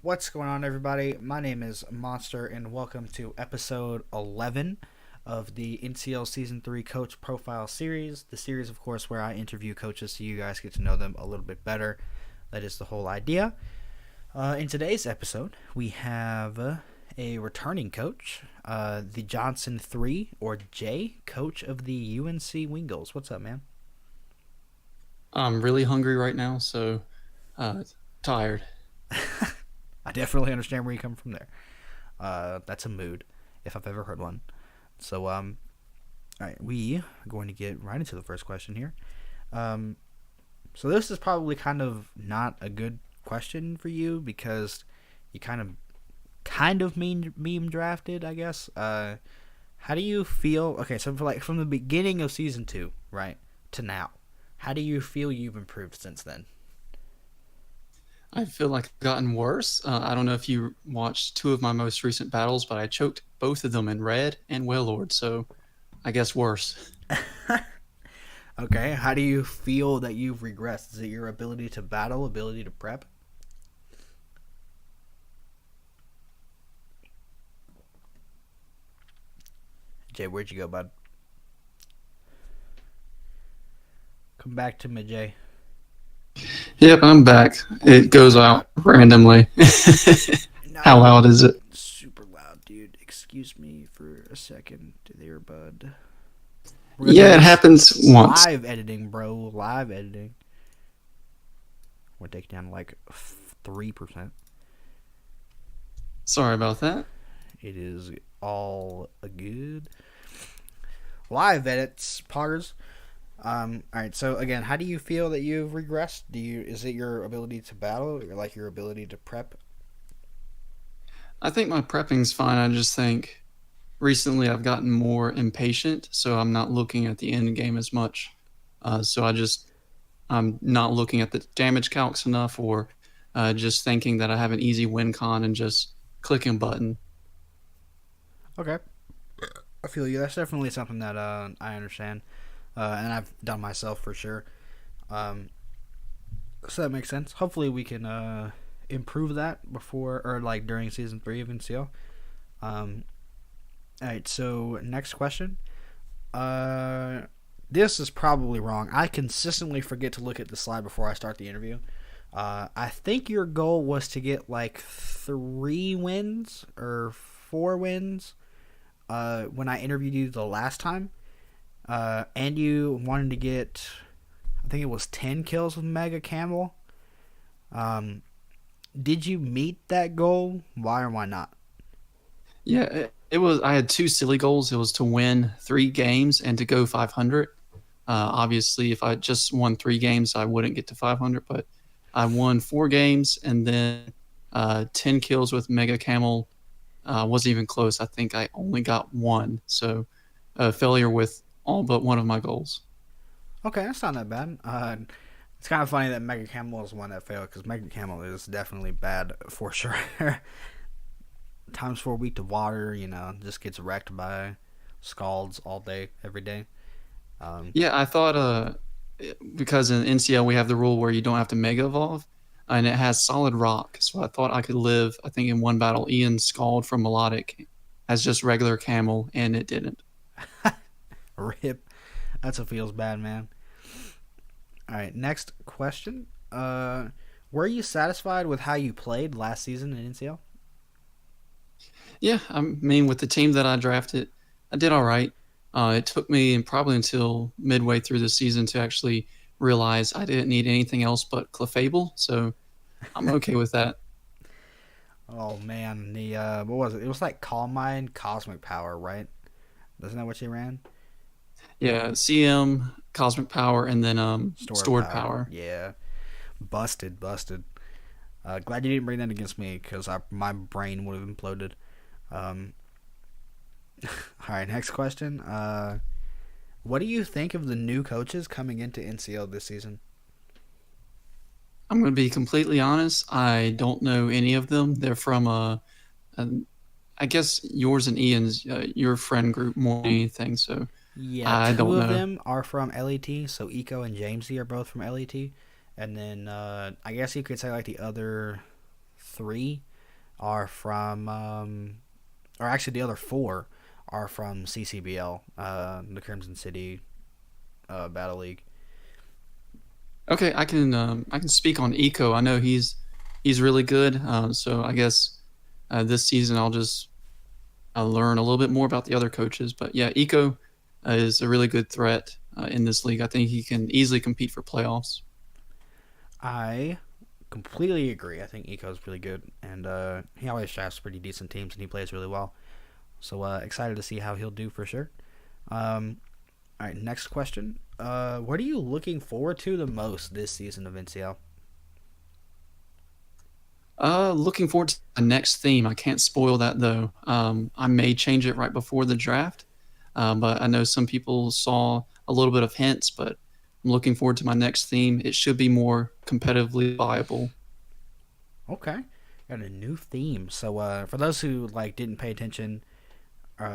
What's going on, everybody? My name is Monster, and welcome to episode 11 of the NCL Season 3 Coach Profile Series. The series, of course, where I interview coaches so you guys get to know them a little bit better. That is the whole idea. In today's episode, we have a returning coach, TheJohnson3, or Jay, coach of the UNC Wingulls. What's up, man? I'm really hungry right now, so tired. I definitely understand where you come from there. That's a mood, if I've ever heard one. So, all right, we are going to get right into the first question here. So this is probably kind of not a good question for you because you kind of meme drafted, I guess. How do you feel? Okay, so from the beginning of season 2, right, to now, how do you feel you've improved since then? I feel like I've gotten worse. I don't know if you watched two of my most recent battles, but I choked both of them in red and Wailord, so I guess worse. Okay, how do you feel that you've regressed? Is it your ability to battle, ability to prep? Jay, where'd you go, bud? Come back to me, Jay. Yep, I'm back. It goes out randomly. How No, loud is it? super loud, dude. Excuse me for a second there, bud. We're gonna do Yeah, it this happens once. live editing, bro. Live editing. We're taking down like 3%. Sorry about that. It is all good. Live edits, Poggers. All right. So again, how do you feel that you've regressed? Is it your ability to battle, or like your ability to prep? I think my prepping's fine. I just think recently I've gotten more impatient, so I'm not looking at the end game as much. I'm not looking at the damage calcs enough, or just thinking that I have an easy win con and just clicking a button. Okay, I feel you. That's definitely something that I understand, and I've done myself for sure. Um, so that makes sense. Hopefully, we can improve that before or like during season 3 of NCL. Um, all right. So next question. Uh, this is probably wrong. I consistently forget to look at the slide before I start the interview. I think your goal was to get like 3 wins or 4 wins when I interviewed you the last time. And you wanted to get, I think it was 10 kills with Mega Camel. Um, did you meet that goal? Why or why not? Yeah, it was. I had two silly goals. It was to win 3 games and to go 500. Obviously, if I just won 3 games, I wouldn't get to 500. But I won 4 games and then 10 kills with Mega Camel wasn't even close. I think I only got one. So failure with all but one of my goals. Okay, that's not that bad. It's kind of funny that Mega Camel is one that failed because Mega Camel is definitely bad for sure. Times 4 week to water, just gets wrecked by scalds all day, every day. Um, Yeah, I thought because in NCL we have the rule where you don't have to mega evolve, and it has solid rock. So I thought I could live. I think in one battle, Ian scald from melodic as just regular camel, and it didn't. Rip. That's what feels bad, man. All right, next question. Were you satisfied with how you played last season in NCL? Yeah, I mean with the team that I drafted, I did all right. It took me probably until midway through the season to actually realize I didn't need anything else but Clefable, so I'm okay with that. Oh man, the what was it? It was like Calm Mind, Cosmic Power, right? Isn't that what you ran? Yeah, CM, Cosmic Power, and then Stored Stored Power. Power. Yeah, busted, busted. Glad you didn't bring that against me because my brain would have imploded. Um, all right, next question. What do you think of the new coaches coming into NCL this season? I'm going to be completely honest. I don't know any of them. They're from a I guess yours and Ian's your friend group more than anything. So Yeah, I two don't of know. them are from LET, so Eco and Jamesy are both from LET, and then I guess you could say like the other three. are from, or actually the other four are from CCBL, the Crimson City Battle League. Okay, I can speak on Eco. I know he's really good. So I guess this season I'll learn a little bit more about the other coaches. But yeah, Eco is a really good threat in this league. I think he can easily compete for playoffs. I completely agree. I think Eco's really good, and he always drafts pretty decent teams, and he plays really well. So excited to see how he'll do for sure. All right, next question. What are you looking forward to the most this season of NCL? Looking forward to the next theme. I can't spoil that though. I may change it right before the draft, but I know some people saw a little bit of hints. But I'm looking forward to my next theme. It should be more competitively viable. Okay, got a new theme. So for those who like didn't pay attention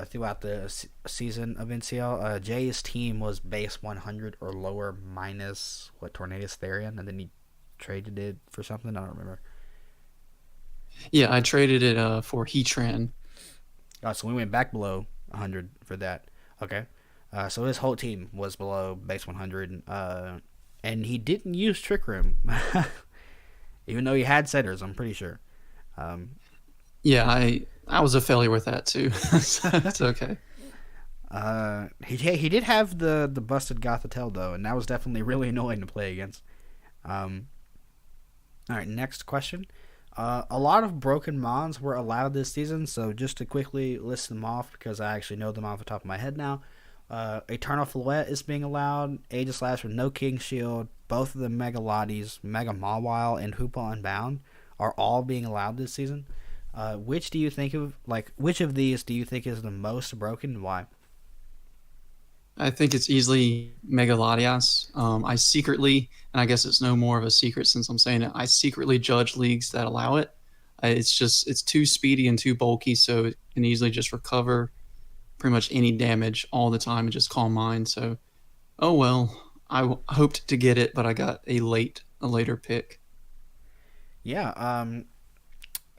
throughout the season of NCL, Jay's team was base 100 or lower minus what Tornadoes Therian, and then he traded it for something I don't remember. Yeah, I traded it for Heatran. Oh, so we went back below 100 for that. Okay. So his whole team was below base 100, and he didn't use Trick Room, even though he had setters. I'm pretty sure. Um, Yeah, I was a failure with that too. So it's okay. he did have the busted Gothitelle though, and that was definitely really annoying to play against. Um, all right, next question. A lot of broken mons were allowed this season, so just to quickly list them off because I actually know them off the top of my head now. Eternal Fluette is being allowed. Aegislash with no King Shield. Both of the Mega Lotties, Mega Mawile, and Hoopa Unbound are all being allowed this season. Which do you think of, like, which of these do you think is the most broken and why? I think it's easily Megalodias. I secretly, and I guess it's no more of a secret since I'm saying it, I secretly judge leagues that allow it. It's too speedy and too bulky, so it can easily just recover pretty much any damage all the time and just calm mine. So, oh well, hoped to get it, but I got a later pick. Yeah,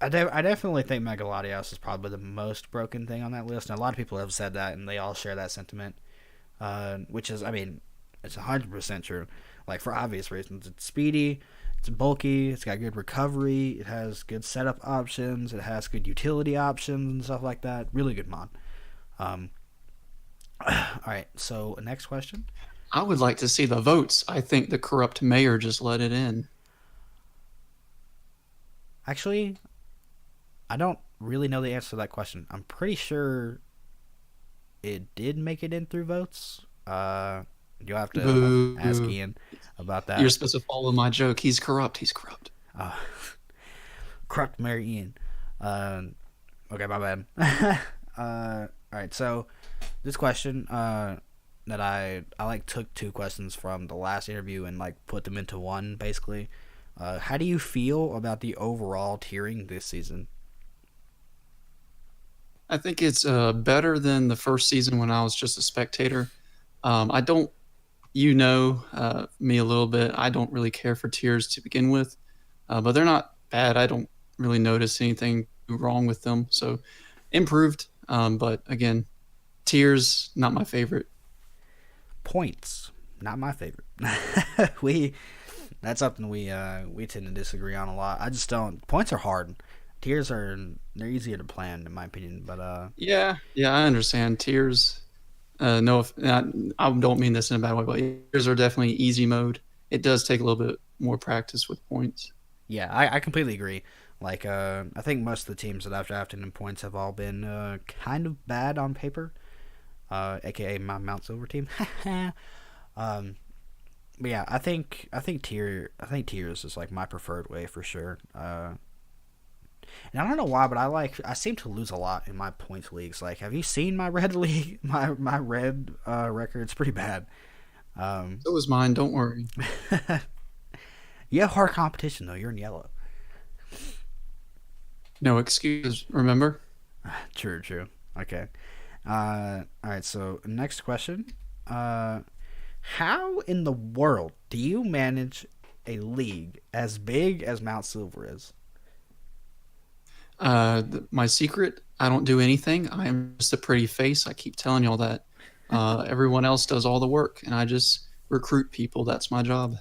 I definitely think Megalodios is probably the most broken thing on that list, and a lot of people have said that, and they all share that sentiment. Which is, I mean, it's 100% true. Like, for obvious reasons. It's speedy, it's bulky, it's got good recovery, it has good setup options, it has good utility options and stuff like that. Really good mod. Um, Alright, so next question. I would like to see the votes. I think the corrupt mayor just let it in. Actually, I don't really know the answer to that question. I'm pretty sure it did make it in through votes. You'll have to ask Boo. Ian about You're that. supposed to follow my joke. He's corrupt. He's corrupt. Uh, Corrupt Mary Ian. Uh, okay, my bad. All right, so this question that I like took two questions from the last interview and like put them into one basically. How do you feel about the overall tiering this season? I think it's better than the first season when I was just a spectator. I don't, me a little bit. I don't really care for tiers to begin with, but they're not bad. I don't really notice anything wrong with them. So improved, but again, tiers not my favorite. Points, not my favorite. we That's something we tend to disagree on a lot. I just don't. Points are hard. Tiers are they're easier to plan in my opinion, but Yeah, I understand tiers. No, I don't mean this in a bad way, but tiers are definitely easy mode. It does take a little bit more practice with points. yeah, I completely agree. Like I think most of the teams that I've drafted in points have all been kind of bad on paper, aka my Mount Silver team. um, but yeah, I think tiers is like my preferred way for sure. And I don't know why, but I seem to lose a lot in my points leagues. Like, have you seen my red league? My red record? It's pretty bad. Um, So was mine. Don't worry. you have hard competition though. You're in yellow. No excuses. Remember? True, true. Okay. All right. So next question. How in the world do you manage a league as big as Mount Silver is? My secret, I don't do anything. I am just a pretty face. I keep telling y'all that. Everyone else does all the work, and I just recruit people. That's my job.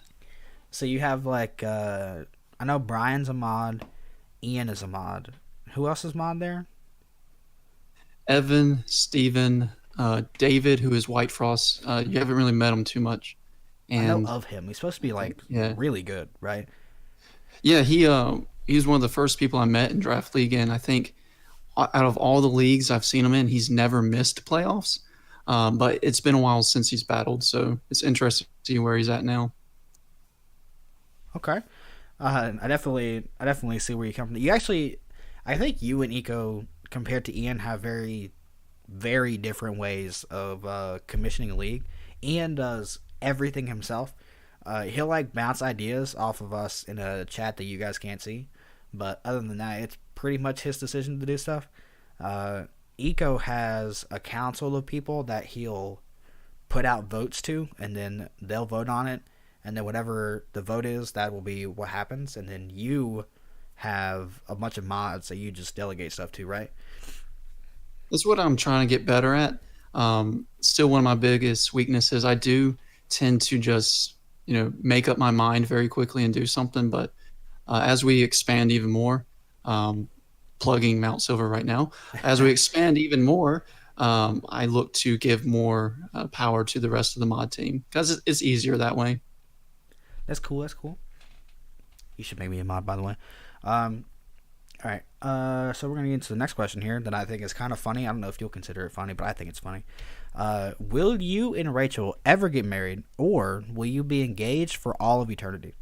So you have like I know Brian's a mod, Ian is a mod. Who else is mod there? Evan, Steven, David, who is White Frost. You haven't really met him too much, I know and of him. He's supposed to be like yeah, really good, right? yeah. He's one of the first people I met in draft league, and I think out of all the leagues I've seen him in, he's never missed playoffs. But it's been a while since he's battled, so it's interesting to see where he's at now. Okay. I definitely see where you come from. You actually, I think you and Eco compared to Ian have very, very different ways of commissioning a league. Ian does everything himself. He'll like bounce ideas off of us in a chat that you guys can't see, but other than that, it's pretty much his decision to do stuff. Uh, Eco has a council of people that he'll put out votes to, and then they'll vote on it, and then whatever the vote is, that will be what happens, and then you have a bunch of mods that you just delegate stuff to, right? That's what I'm trying to get better at. Still, one of my biggest weaknesses. I do tend to just make up my mind very quickly and do something. But as we expand even more, um, plugging Mount Silver right now, as we expand even more, I look to give more power to the rest of the mod team because it's easier that way. That's cool. That's cool. You should make me a mod, by the way. Um, all right. So we're gonna get into the next question here that I think is kind of funny. I don't know if you'll consider it funny, but I think it's funny. Will you and Rachel ever get married, or will you be engaged for all of eternity?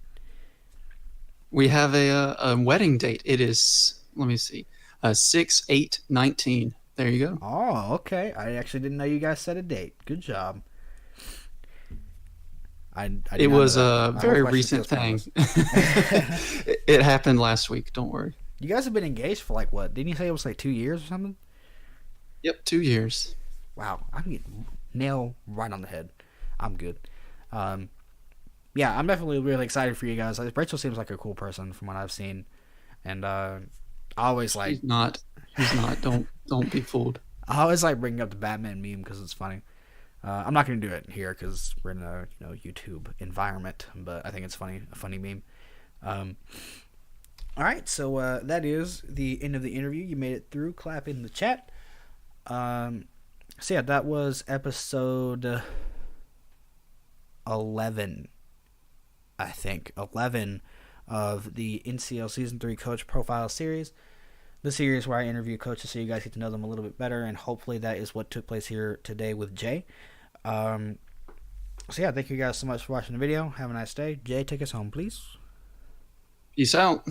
We have a wedding date. It is, let me see, 6/8/19. There you go. Oh, okay. I actually didn't know you guys set a date. Good job. I It did not know was that. a My whole very question recent feels thing. pointless. It happened last week. Don't worry. You guys have been engaged for like what? Didn't you say it was like 2 years or something? Yep, 2 years. Wow, I can get nail right on the head. I'm good. Um, yeah, I'm definitely really excited for you guys. Rachel seems like a cool person from what I've seen, and I always like He's not. He's not. Don't be fooled. I always like bringing up the Batman meme because it's funny. I'm not gonna do it here because we're in a YouTube environment, but I think it's funny, a funny meme. Um, all right, so that is the end of the interview. You made it through. Clap in the chat. Um, so yeah, that was episode 11, I think 11 of the NCL Season 3 Coach Profile Series. The series where I interview coaches so you guys get to know them a little bit better, and hopefully that is what took place here today with Jay. Um, so yeah, thank you guys so much for watching the video. Have a nice day. Jay, take us home, please. Peace out.